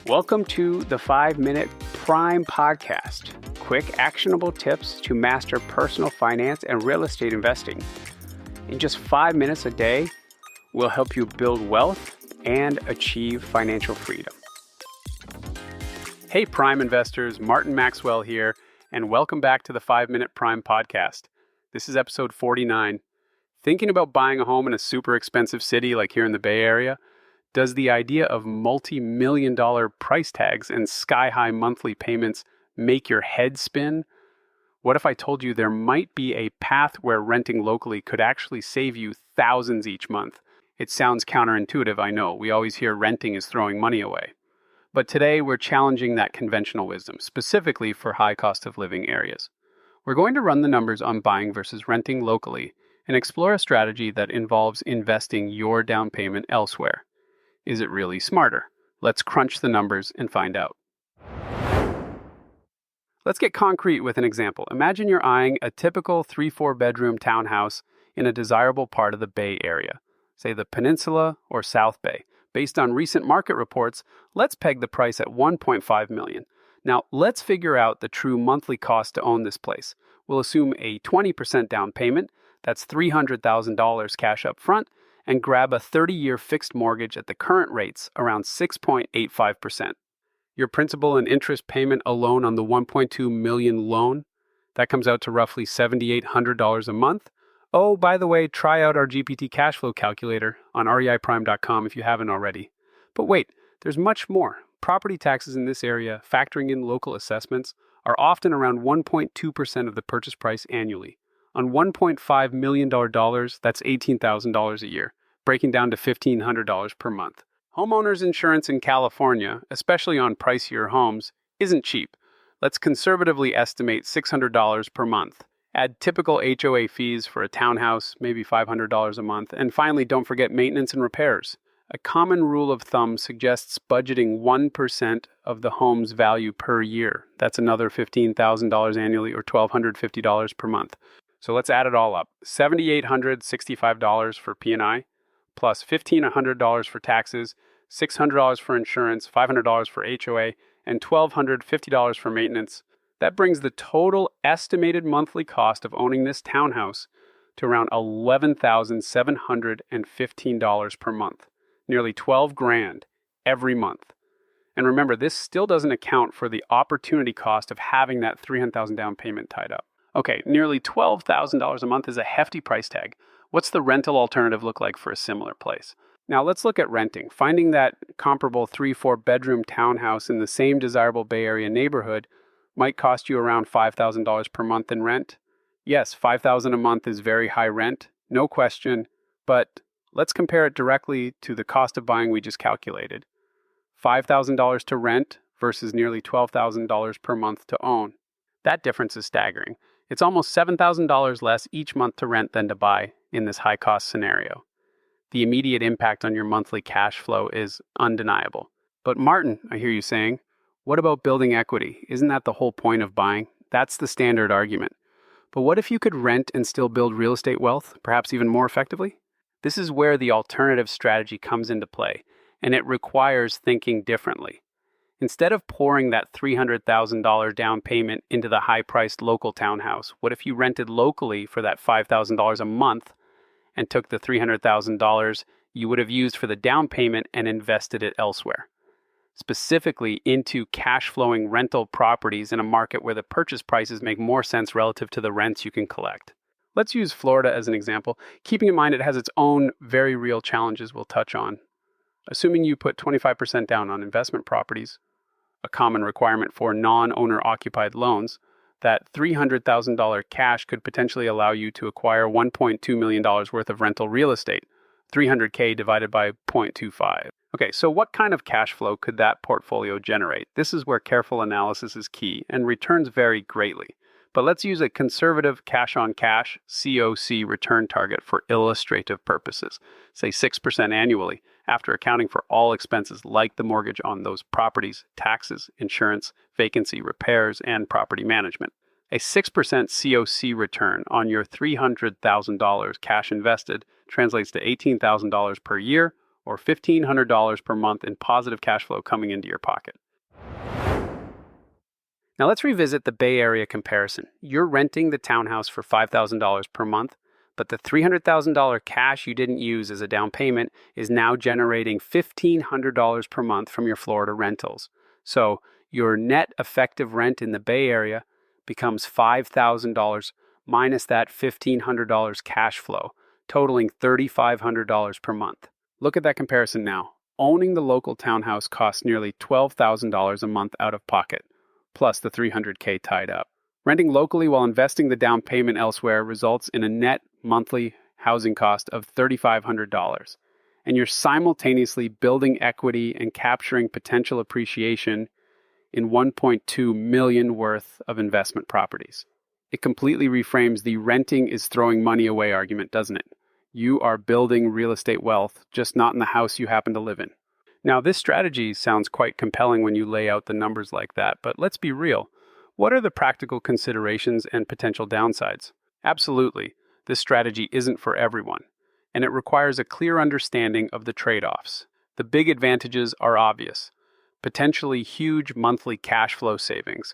Welcome to the 5-Minute Prime Podcast. Quick, actionable tips to master personal finance and real estate investing. In just 5 minutes a day, we'll help you build wealth and achieve financial freedom. Hey, Prime investors, Martin Maxwell here, and welcome back to the 5-Minute Prime Podcast. This is episode 49. Thinking about buying a home in a super expensive city like here in the Bay Area? Does the idea of multi-million-dollar price tags and sky-high monthly payments make your head spin? What if I told you there might be a path where renting locally could actually save you thousands each month? It sounds counterintuitive, I know. We always hear renting is throwing money away. But today we're challenging that conventional wisdom, specifically for high cost of living areas. We're going to run the numbers on buying versus renting locally and explore a strategy that involves investing your down payment elsewhere. Is it really smarter? Let's crunch the numbers and find out. Let's get concrete with an example. Imagine you're eyeing a typical 3-4 bedroom townhouse in a desirable part of the Bay Area, say the Peninsula or South Bay. Based on recent market reports, let's peg the price at $1.5 million. Now, let's figure out the true monthly cost to own this place. We'll assume a 20% down payment, that's $300,000 cash up front, and grab a 30-year fixed mortgage at the current rates, around 6.85%. Your principal and interest payment alone on the $1.2 million loan, that comes out to roughly $7,800 a month. Oh, by the way, try out our GPT cash flow calculator on reiprime.com if you haven't already. But wait, there's much more. Property taxes in this area, factoring in local assessments, are often around 1.2% of the purchase price annually. On $1.5 million, that's $18,000 a year, breaking down to $1,500 per month. Homeowners insurance in California, especially on pricier homes, isn't cheap. Let's conservatively estimate $600 per month. Add typical HOA fees for a townhouse, maybe $500 a month. And finally, don't forget maintenance and repairs. A common rule of thumb suggests budgeting 1% of the home's value per year. That's another $15,000 annually or $1,250 per month. So let's add it all up. $7,865 for P&I, plus $1,500 for taxes, $600 for insurance, $500 for HOA, and $1,250 for maintenance. That brings the total estimated monthly cost of owning this townhouse to around $11,715 per month, nearly $12,000 every month. And remember, this still doesn't account for the opportunity cost of having that $300,000 down payment tied up. Okay, nearly $12,000 a month is a hefty price tag. What's the rental alternative look like for a similar place? Now let's look at renting. Finding that comparable 3-4 bedroom townhouse in the same desirable Bay Area neighborhood might cost you around $5,000 per month in rent. Yes, $5,000 a month is very high rent, no question, but let's compare it directly to the cost of buying we just calculated. $5,000 to rent versus nearly $12,000 per month to own. That difference is staggering. It's almost $7,000 less each month to rent than to buy in this high-cost scenario. The immediate impact on your monthly cash flow is undeniable. But Martin, I hear you saying, what about building equity? Isn't that the whole point of buying? That's the standard argument. But what if you could rent and still build real estate wealth, perhaps even more effectively? This is where the alternative strategy comes into play, and it requires thinking differently. Instead of pouring that $300,000 down payment into the high-priced local townhouse, what if you rented locally for that $5,000 a month and took the $300,000 you would have used for the down payment and invested it elsewhere? Specifically into cash-flowing rental properties in a market where the purchase prices make more sense relative to the rents you can collect. Let's use Florida as an example, keeping in mind it has its own very real challenges we'll touch on. Assuming you put 25% down on investment properties, a common requirement for non-owner occupied loans, that $300,000 cash could potentially allow you to acquire $1.2 million worth of rental real estate, $300K divided by 0.25. Okay, so what kind of cash flow could that portfolio generate? This is where careful analysis is key, and returns vary greatly. But let's use a conservative cash-on-cash COC return target for illustrative purposes, say 6% annually, after accounting for all expenses like the mortgage on those properties, taxes, insurance, vacancy, repairs, and property management. A 6% COC return on your $300,000 cash invested translates to $18,000 per year or $1,500 per month in positive cash flow coming into your pocket. Now let's revisit the Bay Area comparison. You're renting the townhouse for $5,000 per month, but the $300,000 cash you didn't use as a down payment is now generating $1,500 per month from your Florida rentals. So your net effective rent in the Bay Area becomes $5,000 minus that $1,500 cash flow, totaling $3,500 per month. Look at that comparison now. Owning the local townhouse costs nearly $12,000 a month out of pocket, plus the $300K tied up. Renting locally while investing the down payment elsewhere results in a net monthly housing cost of $3,500, and you're simultaneously building equity and capturing potential appreciation in $1.2 million worth of investment properties. It completely reframes the renting is throwing money away argument, doesn't it? You are building real estate wealth, just not in the house you happen to live in. Now, this strategy sounds quite compelling when you lay out the numbers like that, but let's be real. What are the practical considerations and potential downsides? Absolutely, this strategy isn't for everyone, and it requires a clear understanding of the trade-offs. The big advantages are obvious. Potentially huge monthly cash flow savings,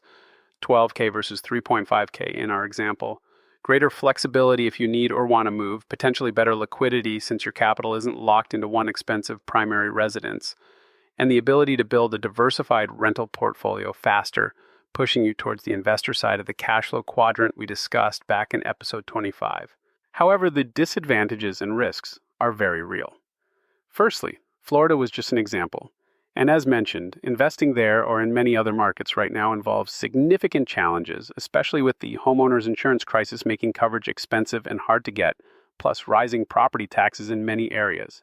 $12K versus $3.5K in our example. Greater flexibility if you need or want to move, potentially better liquidity since your capital isn't locked into one expensive primary residence, and the ability to build a diversified rental portfolio faster, pushing you towards the investor side of the cash flow quadrant we discussed back in episode 25. However, the disadvantages and risks are very real. Firstly, Florida was just an example. And as mentioned, investing there or in many other markets right now involves significant challenges, especially with the homeowners insurance crisis making coverage expensive and hard to get, plus rising property taxes in many areas.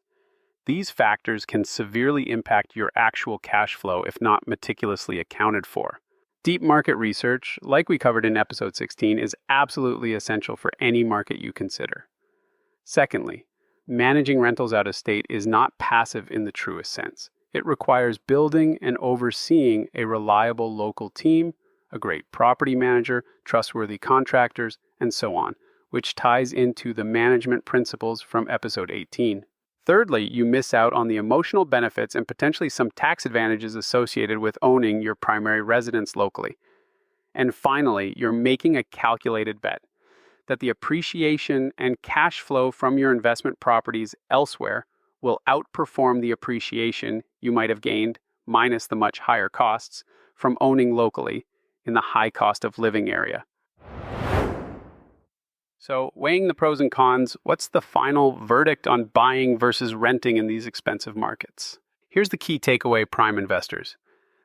These factors can severely impact your actual cash flow if not meticulously accounted for. Deep market research, like we covered in episode 16, is absolutely essential for any market you consider. Secondly, managing rentals out of state is not passive in the truest sense. It requires building and overseeing a reliable local team, a great property manager, trustworthy contractors, and so on, which ties into the management principles from episode 18. Thirdly, you miss out on the emotional benefits and potentially some tax advantages associated with owning your primary residence locally. And finally, you're making a calculated bet that the appreciation and cash flow from your investment properties elsewhere will outperform the appreciation you might have gained, minus the much higher costs, from owning locally in the high cost of living area. So, weighing the pros and cons, what's the final verdict on buying versus renting in these expensive markets? Here's the key takeaway, prime investors.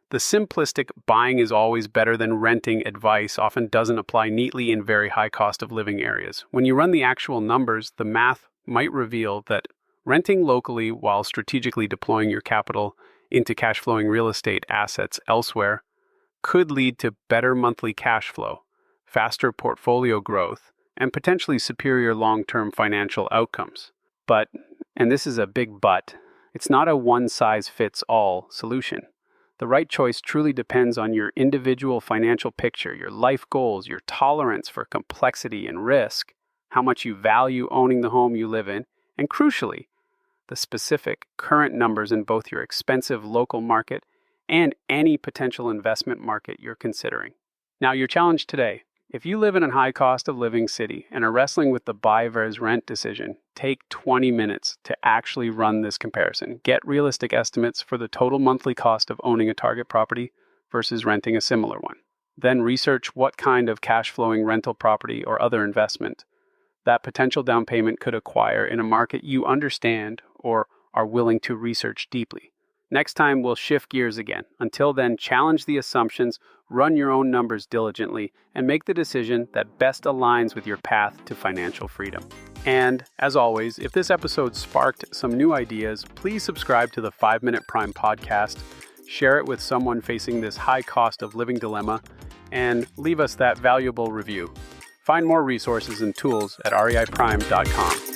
The simplistic buying is always better than renting advice often doesn't apply neatly in very high cost of living areas. When you run the actual numbers, the math might reveal that renting locally while strategically deploying your capital into cash flowing real estate assets elsewhere could lead to better monthly cash flow, faster portfolio growth, and potentially superior long-term financial outcomes. But, and this is a big but, it's not a one-size-fits-all solution. The right choice truly depends on your individual financial picture, your life goals, your tolerance for complexity and risk, how much you value owning the home you live in, and crucially, the specific current numbers in both your expensive local market and any potential investment market you're considering. Now, your challenge today. If you live in a high cost of living city and are wrestling with the buy versus rent decision, take 20 minutes to actually run this comparison. Get realistic estimates for the total monthly cost of owning a target property versus renting a similar one. Then research what kind of cash flowing rental property or other investment that potential down payment could acquire in a market you understand or are willing to research deeply. Next time, we'll shift gears again. Until then, challenge the assumptions, run your own numbers diligently, and make the decision that best aligns with your path to financial freedom. And, as always, if this episode sparked some new ideas, please subscribe to the 5 Minute Prime podcast, share it with someone facing this high cost of living dilemma, and leave us that valuable review. Find more resources and tools at reiprime.com.